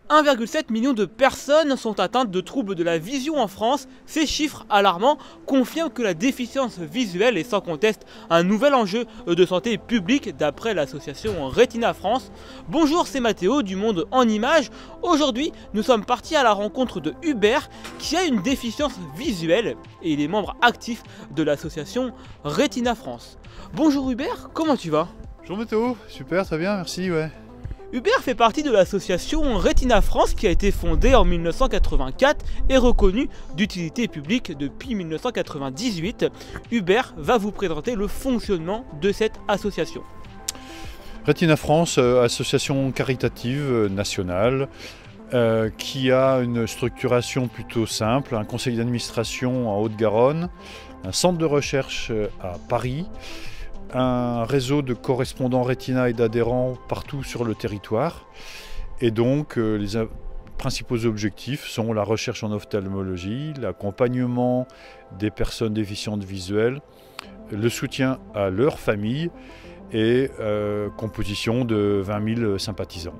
1,7 million de personnes sont atteintes de troubles de la vision en France. Ces chiffres alarmants confirment que la déficience visuelle est sans conteste un nouvel enjeu de santé publique d'après l'association Retina France. Bonjour, c'est Mathéo du Monde en Images. Aujourd'hui, nous sommes partis à la rencontre de Hubert qui a une déficience visuelle et il est membre actif de l'association Retina France. Bonjour Hubert, comment tu vas? Bonjour Mathéo, super, très bien, merci, ouais. Hubert fait partie de l'association Retina France qui a été fondée en 1984 et reconnue d'utilité publique depuis 1998. Hubert va vous présenter le fonctionnement de cette association. Retina France, association caritative nationale qui a une structuration plutôt simple, un conseil d'administration en Haute-Garonne, un centre de recherche à Paris, un réseau de correspondants Retina et d'adhérents partout sur le territoire. Et donc, les principaux objectifs sont la recherche en ophtalmologie, l'accompagnement des personnes déficientes visuelles, le soutien à leur famille et composition de 20 000 sympathisants.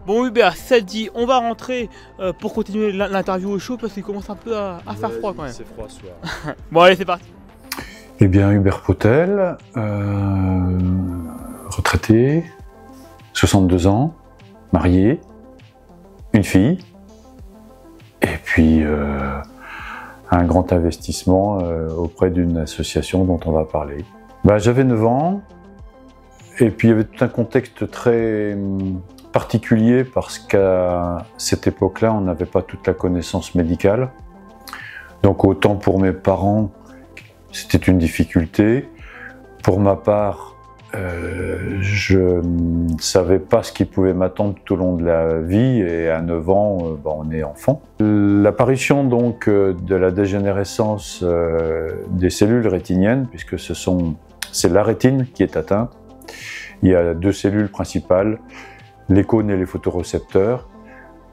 Bon Hubert, ça te dit, on va rentrer pour continuer l'interview au chaud parce qu'il commence un peu à faire froid quand même. C'est froid ce soir. Bon allez, c'est parti. Eh bien, Hubert Potel, retraité, 62 ans, marié, une fille, et puis un grand investissement auprès d'une association dont on va parler. J'avais 9 ans, et puis il y avait tout un contexte très particulier parce qu'à cette époque-là, on n'avait pas toute la connaissance médicale. Donc autant pour mes parents, c'était une difficulté. Pour ma part, je ne savais pas ce qui pouvait m'attendre tout au long de la vie et à 9 ans, on est enfant. L'apparition donc de la dégénérescence des cellules rétiniennes, puisque c'est la rétine qui est atteinte. Il y a 2 cellules principales, les cônes et les photorécepteurs.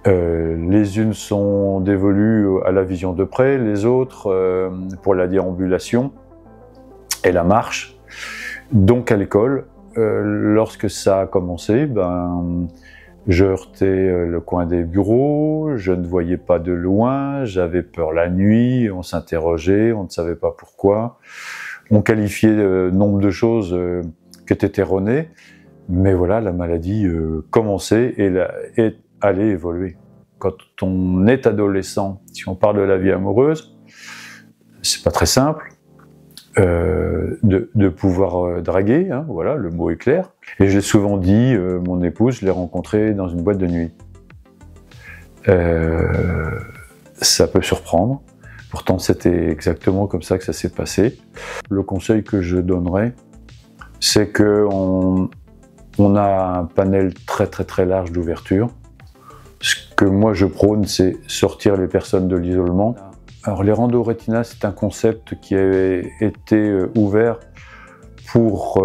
Les unes sont dévolues à la vision de près, les autres pour la déambulation et la marche. Donc à l'école, lorsque ça a commencé, je heurtais le coin des bureaux, je ne voyais pas de loin, j'avais peur la nuit, on s'interrogeait, on ne savait pas pourquoi. On qualifiait nombre de choses qui étaient erronées, mais voilà, la maladie commençait et allait évoluer. Quand on est adolescent, si on parle de la vie amoureuse, c'est pas très simple de pouvoir draguer, hein, voilà, le mot est clair. Et j'ai souvent dit, mon épouse, je l'ai rencontrée dans une boîte de nuit. Ça peut surprendre, pourtant c'était exactement comme ça que ça s'est passé. Le conseil que je donnerais, c'est qu'on a un panel très large d'ouverture. Ce que moi je prône, c'est sortir les personnes de l'isolement. Alors les randos Retina, c'est un concept qui a été ouvert pour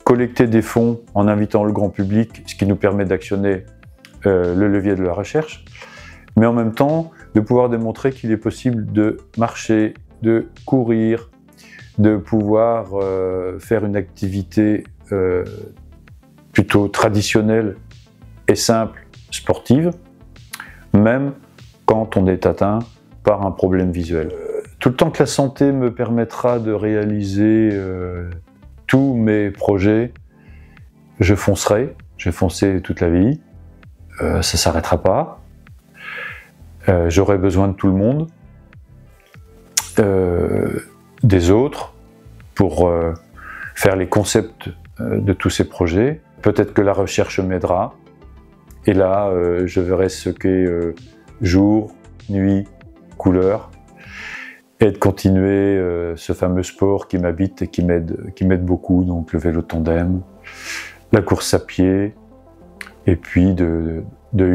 collecter des fonds en invitant le grand public, ce qui nous permet d'actionner le levier de la recherche, mais en même temps de pouvoir démontrer qu'il est possible de marcher, de courir, de pouvoir faire une activité plutôt traditionnelle et simple, sportive, même quand on est atteint par un problème visuel. Tout le temps que la santé me permettra de réaliser tous mes projets, je foncerai, je vais foncer toute la vie, ça ne s'arrêtera pas, j'aurai besoin de tout le monde, des autres, pour faire les concepts de tous ces projets. Peut-être que la recherche m'aidera, et là, je verrai ce qu'est jour, nuit, couleur, et de continuer ce fameux sport qui m'habite et qui m'aide beaucoup, donc le vélo tandem, la course à pied, et puis de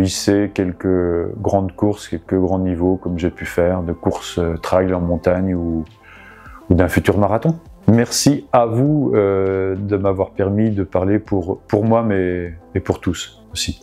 hisser quelques grandes courses, quelques grands niveaux, comme j'ai pu faire, de courses trail en montagne ou d'un futur marathon. Merci à vous de m'avoir permis de parler pour moi, mais pour tous aussi.